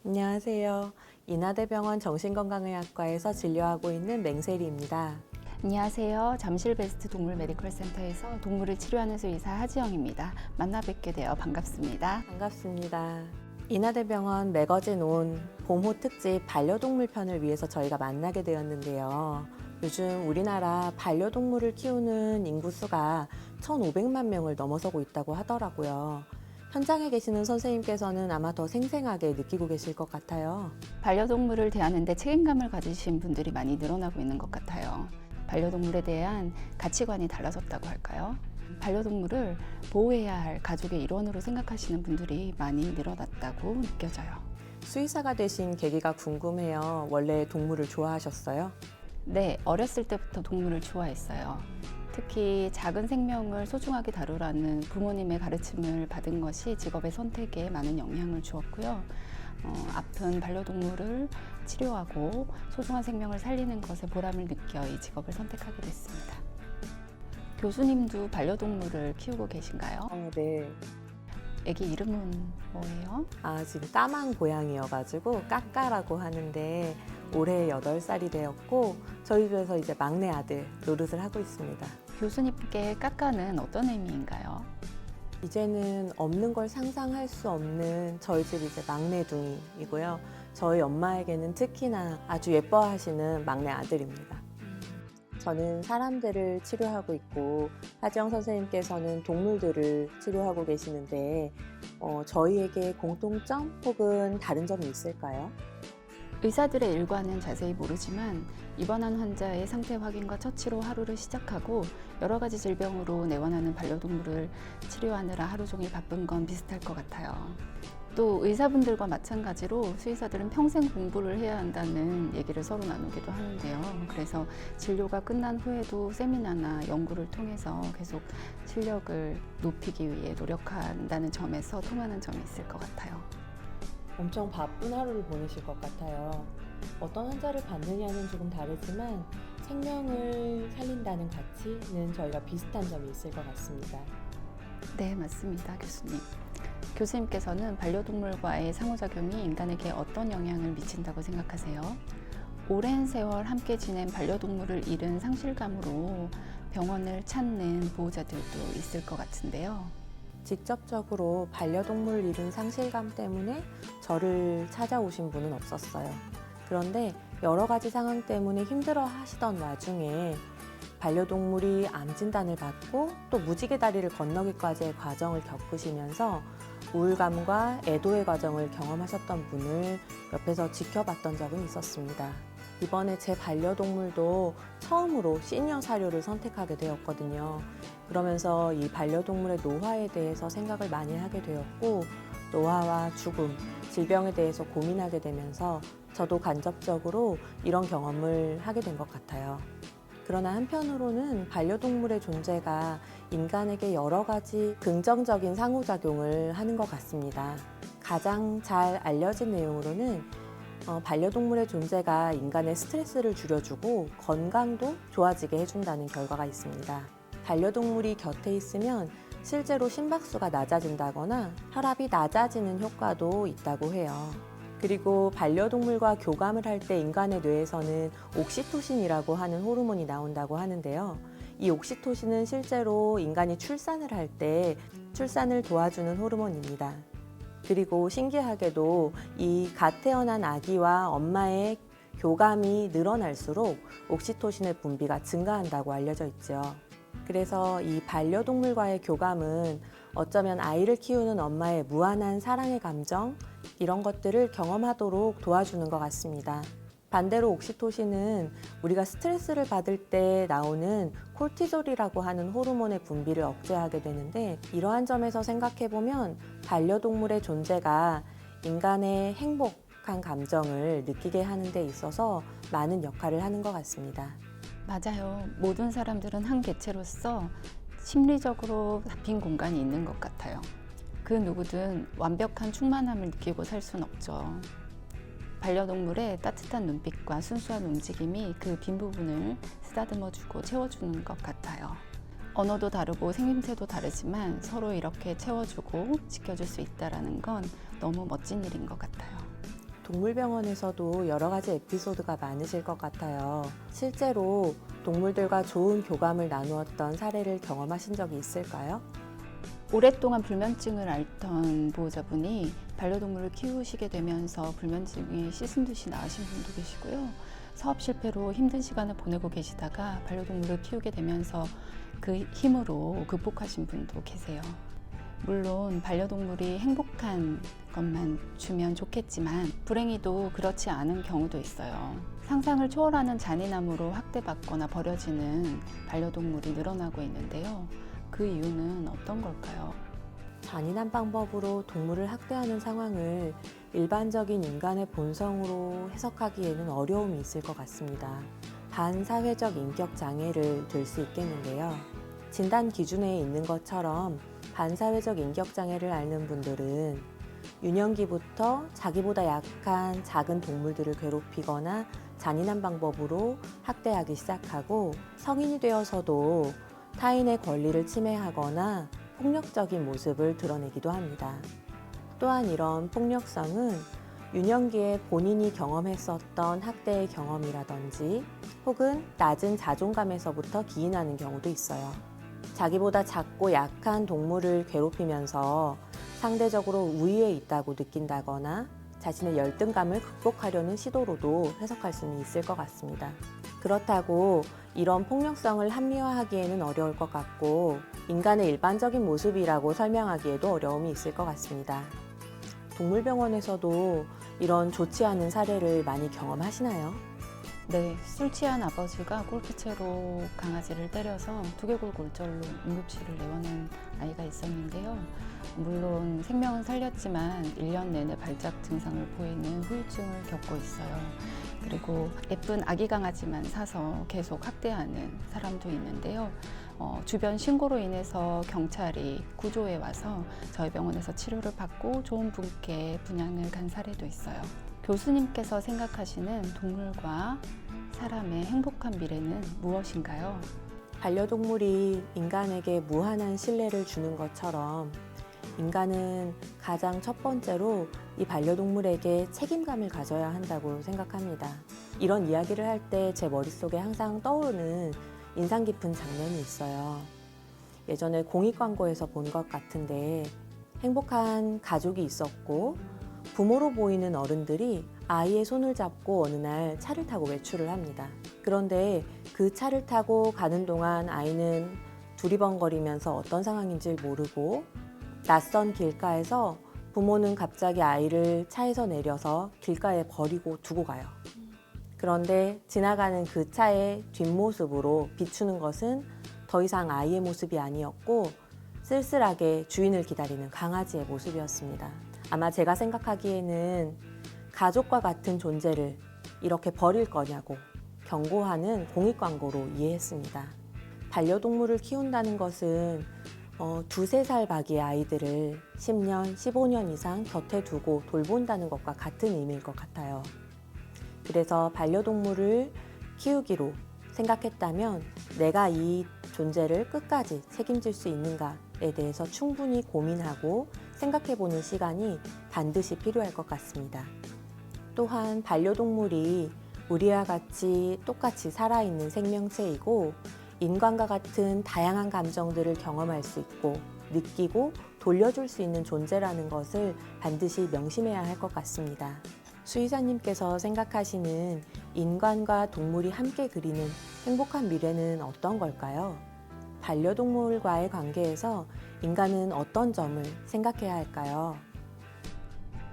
안녕하세요. 인하대병원 정신건강의학과에서 진료하고 있는 맹세리입니다. 안녕하세요. 잠실베스트 동물 메디컬 센터에서 동물을 치료하는 수의사 하지영입니다. 만나 뵙게 되어 반갑습니다. 반갑습니다. 인하대병원 매거진 온 봄호 특집 반려동물 편을 위해서 저희가 만나게 되었는데요. 요즘 우리나라 반려동물을 키우는 인구수가 1,500만 명을 넘어서고 있다고 하더라고요. 현장에 계시는 선생님께서는 아마 더 생생하게 느끼고 계실 것 같아요. 반려동물을 대하는데 책임감을 가지신 분들이 많이 늘어나고 있는 것 같아요. 반려동물에 대한 가치관이 달라졌다고 할까요? 반려동물을 보호해야 할 가족의 일원으로 생각하시는 분들이 많이 늘어났다고 느껴져요. 수의사가 되신 계기가 궁금해요. 원래 동물을 좋아하셨어요? 네, 어렸을 때부터 동물을 좋아했어요. 특히 작은 생명을 소중하게 다루라는 부모님의 가르침을 받은 것이 직업의 선택에 많은 영향을 주었고요. 아픈 반려동물을 치료하고 소중한 생명을 살리는 것에 보람을 느껴 이 직업을 선택하게 됐습니다. 교수님도 반려동물을 키우고 계신가요? 네. 애기 이름은 뭐예요? 지금 까망 고양이여가지고 까까라고 하는데 올해 8살이 되었고 저희 집에서 이제 막내 아들 노릇을 하고 있습니다. 교수님께 까까는 어떤 의미인가요? 이제는 없는 걸 상상할 수 없는 저희 집 이제 막내둥이이고요. 저희 엄마에게는 특히나 아주 예뻐하시는 막내 아들입니다. 저는 사람들을 치료하고 있고 하지영 선생님께서는 동물들을 치료하고 계시는데 저희에게 공통점 혹은 다른 점이 있을까요? 의사들의 일과는 자세히 모르지만 입원한 환자의 상태 확인과 처치로 하루를 시작하고 여러 가지 질병으로 내원하는 반려동물을 치료하느라 하루 종일 바쁜 건 비슷할 것 같아요. 또 의사분들과 마찬가지로 수의사들은 평생 공부를 해야 한다는 얘기를 서로 나누기도 하는데요. 그래서 진료가 끝난 후에도 세미나나 연구를 통해서 계속 실력을 높이기 위해 노력한다는 점에서 통하는 점이 있을 것 같아요. 엄청 바쁜 하루를 보내실 것 같아요. 어떤 환자를 받느냐는 조금 다르지만 생명을 살린다는 가치는 저희가 비슷한 점이 있을 것 같습니다. 네, 맞습니다, 교수님. 교수님께서는 반려동물과의 상호작용이 인간에게 어떤 영향을 미친다고 생각하세요? 오랜 세월 함께 지낸 반려동물을 잃은 상실감으로 병원을 찾는 보호자들도 있을 것 같은데요. 직접적으로 반려동물을 잃은 상실감 때문에 저를 찾아오신 분은 없었어요. 그런데 여러 가지 상황 때문에 힘들어 하시던 와중에 반려동물이 암 진단을 받고 또 무지개 다리를 건너기까지의 과정을 겪으시면서 우울감과 애도의 과정을 경험하셨던 분을 옆에서 지켜봤던 적은 있었습니다. 이번에 제 반려동물도 처음으로 시니어 사료를 선택하게 되었거든요. 그러면서 이 반려동물의 노화에 대해서 생각을 많이 하게 되었고 노화와 죽음, 질병에 대해서 고민하게 되면서 저도 간접적으로 이런 경험을 하게 된 것 같아요. 그러나 한편으로는 반려동물의 존재가 인간에게 여러 가지 긍정적인 상호작용을 하는 것 같습니다. 가장 잘 알려진 내용으로는 반려동물의 존재가 인간의 스트레스를 줄여주고 건강도 좋아지게 해준다는 결과가 있습니다. 반려동물이 곁에 있으면 실제로 심박수가 낮아진다거나 혈압이 낮아지는 효과도 있다고 해요. 그리고 반려동물과 교감을 할 때 인간의 뇌에서는 옥시토신이라고 하는 호르몬이 나온다고 하는데요. 이 옥시토신은 실제로 인간이 출산을 할 때 출산을 도와주는 호르몬입니다. 그리고 신기하게도 이 갓 태어난 아기와 엄마의 교감이 늘어날수록 옥시토신의 분비가 증가한다고 알려져 있죠. 그래서 이 반려동물과의 교감은 어쩌면 아이를 키우는 엄마의 무한한 사랑의 감정, 이런 것들을 경험하도록 도와주는 것 같습니다. 반대로 옥시토신은 우리가 스트레스를 받을 때 나오는 콜티졸이라고 하는 호르몬의 분비를 억제하게 되는데 이러한 점에서 생각해보면 반려동물의 존재가 인간의 행복한 감정을 느끼게 하는 데 있어서 많은 역할을 하는 것 같습니다. 맞아요. 모든 사람들은 한 개체로서 심리적으로 빈 공간이 있는 것 같아요. 그 누구든 완벽한 충만함을 느끼고 살 순 없죠. 반려동물의 따뜻한 눈빛과 순수한 움직임이 그 빈 부분을 쓰다듬어주고 채워주는 것 같아요. 언어도 다르고 생김새도 다르지만 서로 이렇게 채워주고 지켜줄 수 있다는 건 너무 멋진 일인 것 같아요. 동물병원에서도 여러 가지 에피소드가 많으실 것 같아요. 실제로 동물들과 좋은 교감을 나누었던 사례를 경험하신 적이 있을까요? 오랫동안 불면증을 앓던 보호자분이 반려동물을 키우시게 되면서 불면증이 씻은 듯이 나으신 분도 계시고요. 사업 실패로 힘든 시간을 보내고 계시다가 반려동물을 키우게 되면서 그 힘으로 극복하신 분도 계세요. 물론 반려동물이 행복한 것만 주면 좋겠지만 불행히도 그렇지 않은 경우도 있어요. 상상을 초월하는 잔인함으로 학대받거나 버려지는 반려동물이 늘어나고 있는데요. 그 이유는 어떤 걸까요? 잔인한 방법으로 동물을 학대하는 상황을 일반적인 인간의 본성으로 해석하기에는 어려움이 있을 것 같습니다. 반사회적 인격 장애를 들 수 있겠는데요. 진단 기준에 있는 것처럼 반사회적 인격 장애를 앓는 분들은 유년기부터 자기보다 약한 작은 동물들을 괴롭히거나 잔인한 방법으로 학대하기 시작하고 성인이 되어서도 타인의 권리를 침해하거나 폭력적인 모습을 드러내기도 합니다. 또한 이런 폭력성은 유년기에 본인이 경험했었던 학대의 경험이라든지 혹은 낮은 자존감에서부터 기인하는 경우도 있어요. 자기보다 작고 약한 동물을 괴롭히면서 상대적으로 우위에 있다고 느낀다거나 자신의 열등감을 극복하려는 시도로도 해석할 수는 있을 것 같습니다. 그렇다고 이런 폭력성을 합리화하기에는 어려울 것 같고 인간의 일반적인 모습이라고 설명하기에도 어려움이 있을 것 같습니다. 동물병원에서도 이런 좋지 않은 사례를 많이 경험하시나요? 네, 술 취한 아버지가 골프채로 강아지를 때려서 두개골 골절로 응급실을 내원한 아이가 있었는데요. 물론 생명은 살렸지만 1년 내내 발작 증상을 보이는 후유증을 겪고 있어요. 그리고 예쁜 아기 강아지만 사서 계속 학대하는 사람도 있는데요. 주변 신고로 인해서 경찰이 구조에 와서 저희 병원에서 치료를 받고 좋은 분께 분양을 간 사례도 있어요. 교수님께서 생각하시는 동물과 사람의 행복한 미래는 무엇인가요? 반려동물이 인간에게 무한한 신뢰를 주는 것처럼 인간은 가장 첫 번째로 이 반려동물에게 책임감을 가져야 한다고 생각합니다. 이런 이야기를 할 때 제 머릿속에 항상 떠오르는 인상 깊은 장면이 있어요. 예전에 공익 광고에서 본 것 같은데 행복한 가족이 있었고 부모로 보이는 어른들이 아이의 손을 잡고 어느 날 차를 타고 외출을 합니다. 그런데 그 차를 타고 가는 동안 아이는 두리번거리면서 어떤 상황인지 모르고 낯선 길가에서 부모는 갑자기 아이를 차에서 내려서 길가에 버리고 두고 가요. 그런데 지나가는 그 차의 뒷모습으로 비추는 것은 더 이상 아이의 모습이 아니었고 쓸쓸하게 주인을 기다리는 강아지의 모습이었습니다. 아마 제가 생각하기에는 가족과 같은 존재를 이렇게 버릴 거냐고 경고하는 공익 광고로 이해했습니다. 반려동물을 키운다는 것은 2~3살 박이의 아이들을 10년, 15년 이상 곁에 두고 돌본다는 것과 같은 의미일 것 같아요. 그래서 반려동물을 키우기로 생각했다면 내가 이 존재를 끝까지 책임질 수 있는가에 대해서 충분히 고민하고 생각해보는 시간이 반드시 필요할 것 같습니다. 또한 반려동물이 우리와 같이 똑같이 살아있는 생명체이고 인간과 같은 다양한 감정들을 경험할 수 있고 느끼고 돌려줄 수 있는 존재라는 것을 반드시 명심해야 할 것 같습니다. 수의사님께서 생각하시는 인간과 동물이 함께 그리는 행복한 미래는 어떤 걸까요? 반려동물과의 관계에서 인간은 어떤 점을 생각해야 할까요?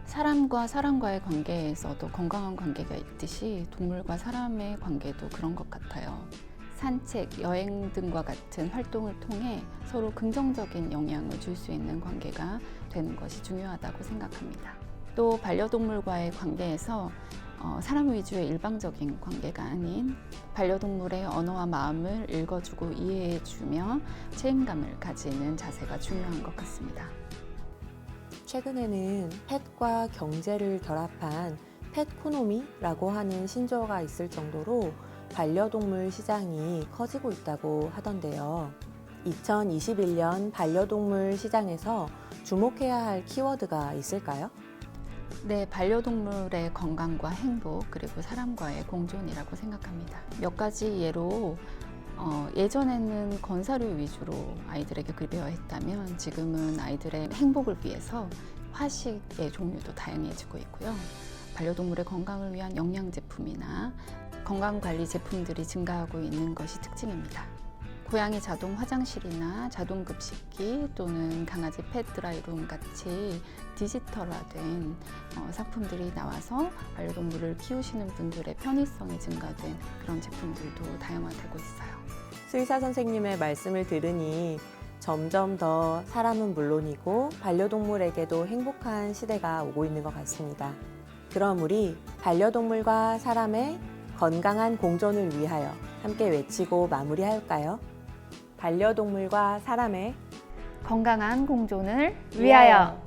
사람과 사람과의 관계에서도 건강한 관계가 있듯이 동물과 사람의 관계도 그런 것 같아요. 산책, 여행 등과 같은 활동을 통해 서로 긍정적인 영향을 줄 수 있는 관계가 되는 것이 중요하다고 생각합니다. 또 반려동물과의 관계에서 사람 위주의 일방적인 관계가 아닌 반려동물의 언어와 마음을 읽어주고 이해해주며 책임감을 가지는 자세가 중요한 것 같습니다. 최근에는 펫과 경제를 결합한 펫코노미라고 하는 신조어가 있을 정도로 반려동물 시장이 커지고 있다고 하던데요. 2021년 반려동물 시장에서 주목해야 할 키워드가 있을까요? 네, 반려동물의 건강과 행복 그리고 사람과의 공존이라고 생각합니다. 몇 가지 예로 예전에는 건사료 위주로 아이들에게 급여했다면 지금은 아이들의 행복을 위해서 화식의 종류도 다양해지고 있고요. 반려동물의 건강을 위한 영양제품이나 건강관리 제품들이 증가하고 있는 것이 특징입니다. 고양이 자동 화장실이나 자동 급식기 또는 강아지 펫 드라이룸 같이 디지털화된 상품들이 나와서 반려동물을 키우시는 분들의 편의성이 증가된 그런 제품들도 다양화되고 있어요. 수의사 선생님의 말씀을 들으니 점점 더 사람은 물론이고 반려동물에게도 행복한 시대가 오고 있는 것 같습니다. 그럼 우리 반려동물과 사람의 건강한 공존을 위하여 함께 외치고 마무리할까요? 반려동물과 사람의 건강한 공존을 위하여.